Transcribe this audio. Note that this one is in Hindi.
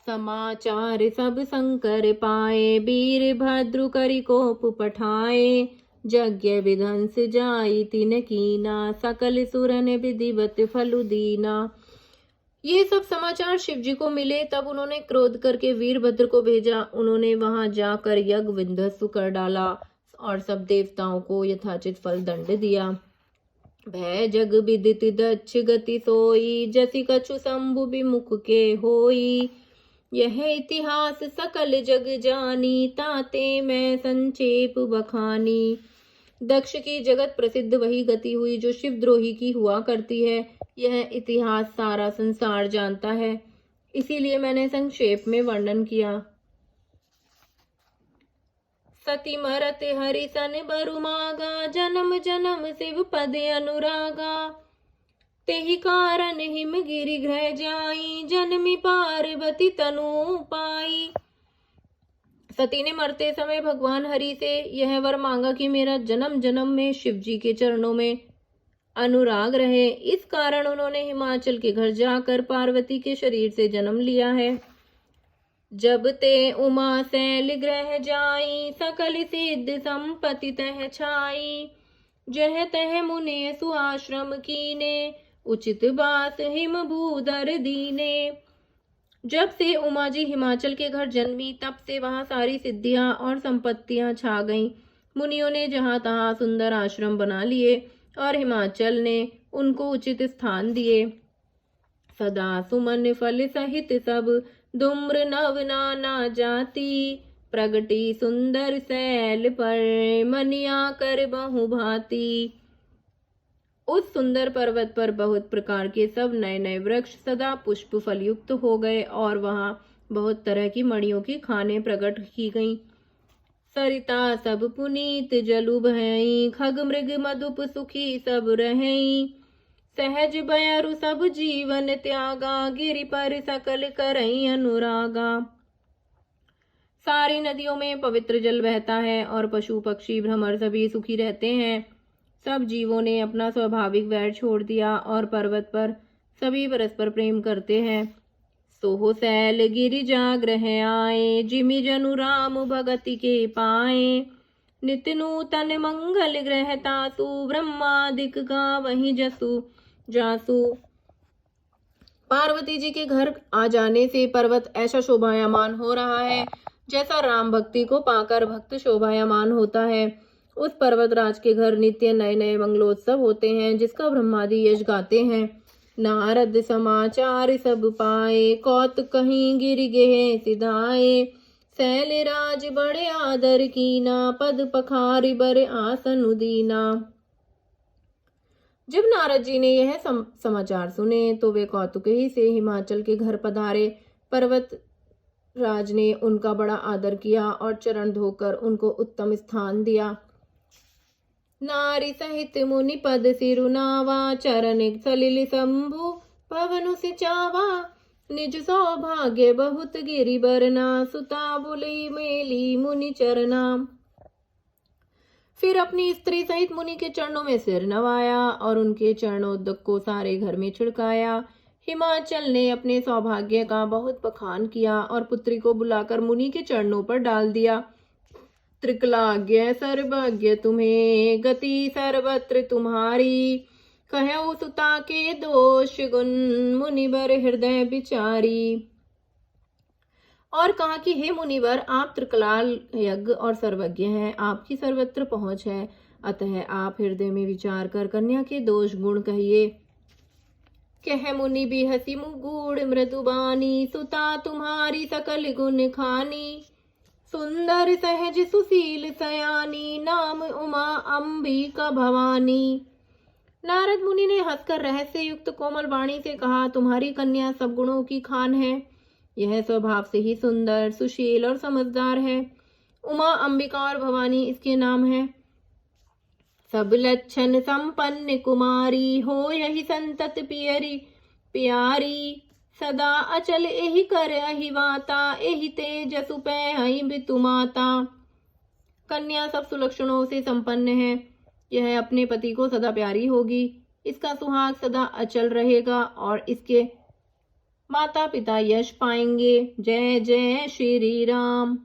समाचार सब शंकर पाए, वीर भद्र करि कोप पठाए। यज्ञ विध्वंस जाई तिन कीना, सकल सुरन विधिवत फलु दीना। ये सब समाचार शिव जी को मिले, तब उन्होंने क्रोध करके वीरभद्र को भेजा। उन्होंने वहां जाकर यज्ञ विध्वंस कर डाला और सब देवताओं को यथाचित फल दंड दिया। भय जग विदित दक्ष गति सोई, जसि कछु शंभु विमुख के होई। यह इतिहास सकल जग जानी, ताते मैं संक्षेप बखानी। दक्ष की जगत प्रसिद्ध वही गति हुई जो शिवद्रोही की हुआ करती है। यह इतिहास सारा संसार जानता है, इसीलिए मैंने संक्षेप में वर्णन किया। सती मरत हरि सन बरु मागा, जन्म जन्म शिव पद अनुरागा। तेहि कारण हिम गिरि गृह जाई, जन्मी पार्वती तनु पाई। सती ने मरते समय भगवान हरि से यह वर मांगा कि मेरा जन्म जन्म में शिव जी के चरणों में अनुराग रहे। इस कारण उन्होंने हिमाचल के घर जाकर पार्वती के शरीर से जन्म लिया है। जब ते उमा शैल ग्रह जाई, सकल सिद्ध संपत्ति तह छाई। जह तह मुने सुआश्रम कीने, उचित बास हिम भूधर दीने। जब से उमा जी हिमाचल के घर जन्मी, तब से वहां सारी सिद्धियां और संपत्तियां छा गईं। मुनियों ने जहां तहां सुंदर आश्रम बना लिए और हिमाचल ने उनको उचित स्थान दिए। सदा सुमन फल सहित सब, धूम्र नव नाना जाति। प्रगटी सुंदर शैल पर, मनिया कर बहु भांति। उस सुंदर पर्वत पर बहुत प्रकार के सब नए नए वृक्ष सदा पुष्प फलयुक्त हो गए और वहां बहुत तरह की मणियों की खानें प्रकट की गईं। सरिता सब पुनीत जलु भयई, खग मृग मधुप सुखी सब रहई। सहज बयरु सब जीवन त्यागा, गिरि पर सकल करई अनुरागा। सारी नदियों में पवित्र जल बहता है और पशु पक्षी भ्रमर सभी सुखी रहते हैं। सब जीवों ने अपना स्वाभाविक वैर छोड़ दिया और पर्वत पर सभी परस्पर प्रेम करते हैं। सोहो सैल गिरि जाग्रह आए, जिमि जनु राम भगति के पाए। नित्य नूतन मंगल ग्रह तासु, ब्रह्मादिक गावहि जसु जासु। पार्वती जी के घर आ जाने से पर्वत ऐसा शोभायमान हो रहा है जैसा राम भक्ति को पाकर भक्त शोभायमान होता है। उस पर्वतराज के घर नित्य नए नए मंगलोत्सव होते हैं, जिसका ब्रह्मादि यश गाते हैं। नारद समाचार सब पाए, कौतुक कहीं गिरि गेह सिधाए। शैल राज बड़े आदर कीना, पद पखारि बर आसन उदीना। जब नारद जी ने यह समाचार सुने तो वे कौतुकही से हिमाचल के घर पधारे। पर्वत राज ने उनका बड़ा आदर किया और चरण धोकर उनको उत्तम स्थान दिया। नारी सहित मुनि पद सिरुनावा, चरण सलिल शंभु पवनु सिचावा। निज सौभाग्य बहुत गिरि बरना, सुता बुलई मेली मुनि चरना। फिर अपनी स्त्री सहित मुनि के चरणों में सिर नवाया और उनके चरणोदक को सारे घर में छिड़काया। हिमाचल ने अपने सौभाग्य का बहुत बखान किया और पुत्री को बुलाकर मुनि के चरणों पर डाल दिया। त्रिकलाज्ञ सर्वज्ञ तुम्हें, गति सर्वत्र तुम्हारी। कहो सुता के दोष गुण, मुनिवर हृदय विचारी। और कहा कि हे मुनिवर, आप त्रिकलाल यज्ञ और सर्वज्ञ हैं, आपकी सर्वत्र पहुंच है, अतः आप हृदय में विचार कर कन्या के दोष गुण कहिए। कह मुनि भी हसी मुगूढ़ मृदुबानी, सुता तुम्हारी सकल गुण खानी। सुंदर सहज सुशील सयानी, नाम उमा अंबिका भवानी। नारद मुनि ने हंसकर रहस्य युक्त कोमल वाणी से कहा, तुम्हारी कन्या सब गुणों की खान है। यह स्वभाव से ही सुंदर, सुशील और समझदार है। उमा, अंबिका और भवानी इसके नाम हैं। सब लक्षण संपन्न कुमारी, हो यही संतत पियरी प्यारी। सदा अचल एहि कर अहिवाता, एहि तेज सुपै हई बितुमाता। कन्या सब सुलक्षणों से संपन्न है। यह अपने पति को सदा प्यारी होगी, इसका सुहाग सदा अचल रहेगा और इसके माता पिता यश पाएंगे। जय जय श्री राम।